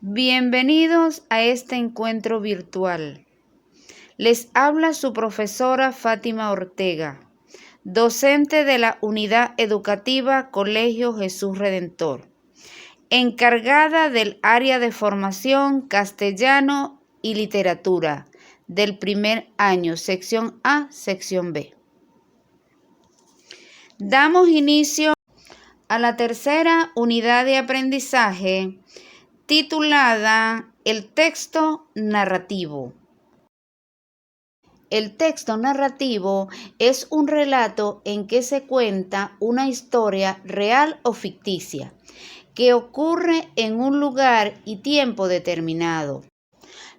Bienvenidos a este encuentro virtual. Les habla su profesora Fátima Ortega, docente de la Unidad Educativa Colegio Jesús Redentor, encargada del área de formación castellano y literatura del primer año, sección A, sección B. Damos inicio a la tercera unidad de aprendizaje titulada El texto narrativo. El texto narrativo es un relato en que se cuenta una historia real o ficticia que ocurre en un lugar y tiempo determinado.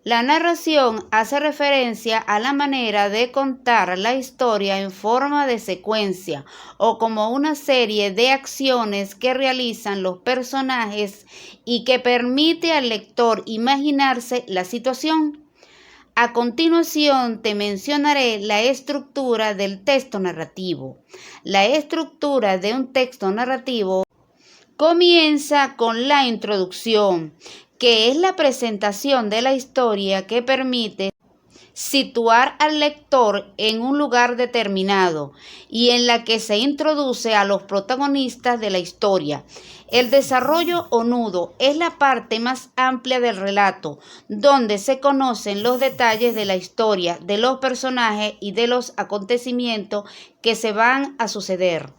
La narración hace referencia a la manera de contar la historia en forma de secuencia o como una serie de acciones que realizan los personajes y que permite al lector imaginarse la situación. A continuación te mencionaré la estructura del texto narrativo. La estructura de un texto narrativo comienza con la introducción, que es la presentación de la historia que permite situar al lector en un lugar determinado y en la que se introduce a los protagonistas de la historia. El desarrollo o nudo es la parte más amplia del relato, donde se conocen los detalles de la historia, de los personajes y de los acontecimientos que se van a suceder.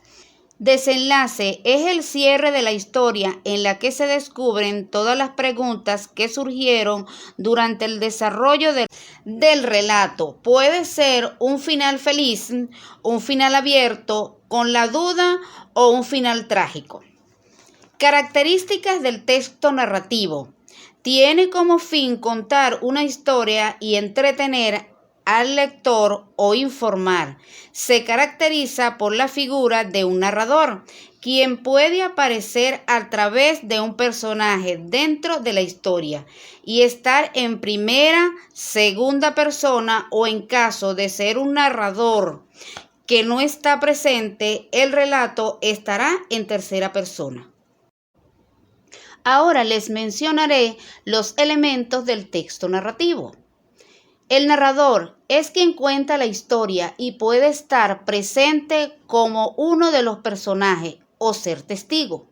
Desenlace es el cierre de la historia en la que se descubren todas las preguntas que surgieron durante el desarrollo del relato. Puede ser un final feliz, un final abierto, con la duda o un final trágico. Características del texto narrativo. Tiene como fin contar una historia y entretener al lector o informar. Se caracteriza por la figura de un narrador, quien puede aparecer a través de un personaje dentro de la historia y estar en primera, segunda persona o en caso de ser un narrador que no está presente, el relato estará en tercera persona. Ahora les mencionaré los elementos del texto narrativo. El narrador es quien cuenta la historia y puede estar presente como uno de los personajes o ser testigo.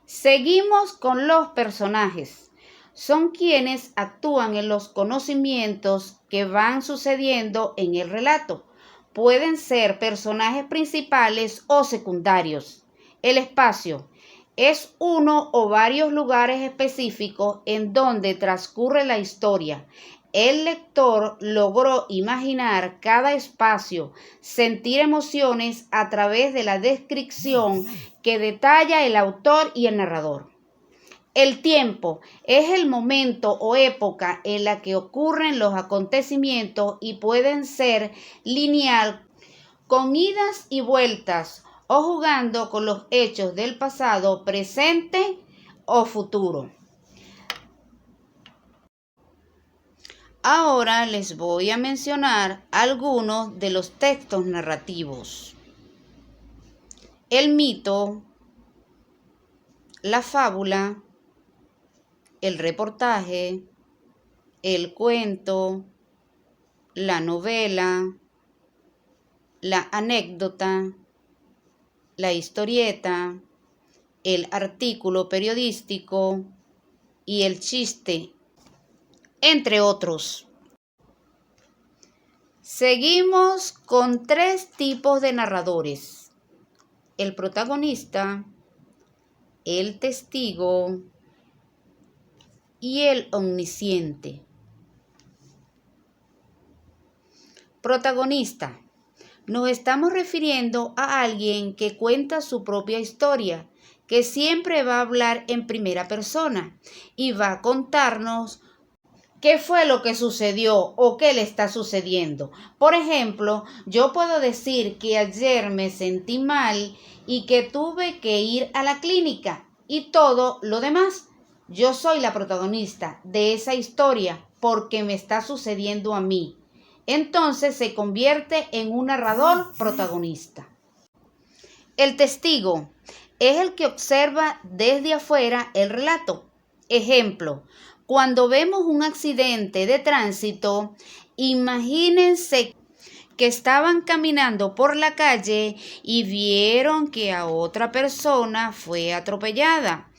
Seguimos con los personajes. Son quienes actúan en los conocimientos que van sucediendo en el relato. Pueden ser personajes principales o secundarios. El espacio es uno o varios lugares específicos en donde transcurre la historia. El lector logró imaginar cada espacio, sentir emociones a través de la descripción que detalla el autor y el narrador. El tiempo es el momento o época en la que ocurren los acontecimientos y pueden ser lineal, con idas y vueltas, o jugando con los hechos del pasado, presente o futuro. Ahora les voy a mencionar algunos de los textos narrativos. El mito, la fábula, el reportaje, el cuento, la novela, la anécdota, la historieta, el artículo periodístico y el chiste, entre otros. Seguimos con tres tipos de narradores: el protagonista, el testigo y el omnisciente. Protagonista. Nos estamos refiriendo a alguien que cuenta su propia historia, que siempre va a hablar en primera persona y va a contarnos qué fue lo que sucedió o qué le está sucediendo. Por ejemplo, yo puedo decir que ayer me sentí mal y que tuve que ir a la clínica y todo lo demás. Yo soy la protagonista de esa historia porque me está sucediendo a mí. Entonces se convierte en un narrador protagonista. El testigo es el que observa desde afuera el relato. Ejemplo, cuando vemos un accidente de tránsito, imagínense que estaban caminando por la calle y vieron que a otra persona fue atropellada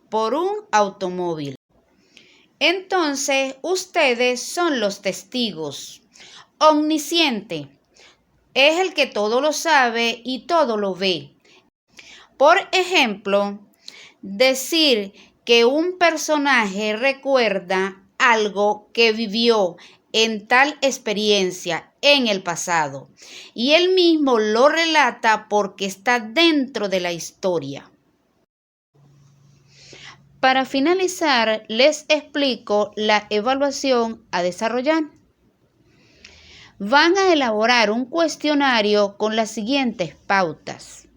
por un automóvil. Entonces, ustedes son los testigos. Omnisciente es el que todo lo sabe y todo lo ve. Por ejemplo, decir que un personaje recuerda algo que vivió en tal experiencia en el pasado y él mismo lo relata porque está dentro de la historia. Para finalizar, les explico la evaluación a desarrollar. Van a elaborar un cuestionario con las siguientes pautas.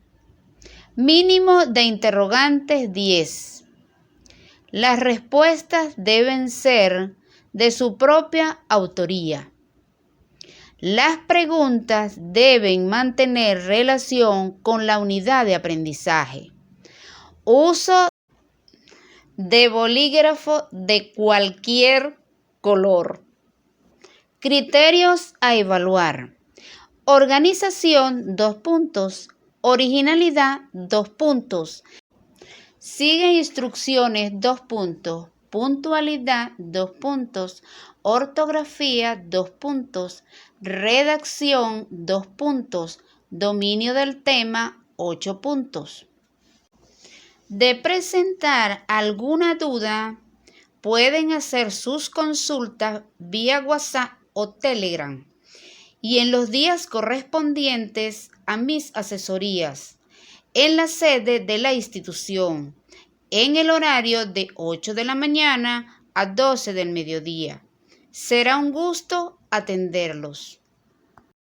Mínimo de interrogantes 10. Las respuestas deben ser de su propia autoría. Las preguntas deben mantener relación con la unidad de aprendizaje. Uso de bolígrafo de cualquier color. Criterios a evaluar. Organización, 2 puntos. Originalidad, 2 puntos. Sigue instrucciones, 2 puntos. Puntualidad, 2 puntos. Ortografía, 2 puntos. Redacción, 2 puntos. Dominio del tema, 8 puntos. De presentar alguna duda, pueden hacer sus consultas vía WhatsApp o Telegram y en los días correspondientes a mis asesorías en la sede de la institución en el horario de 8 de la mañana a 12 del mediodía. Será un gusto atenderlos.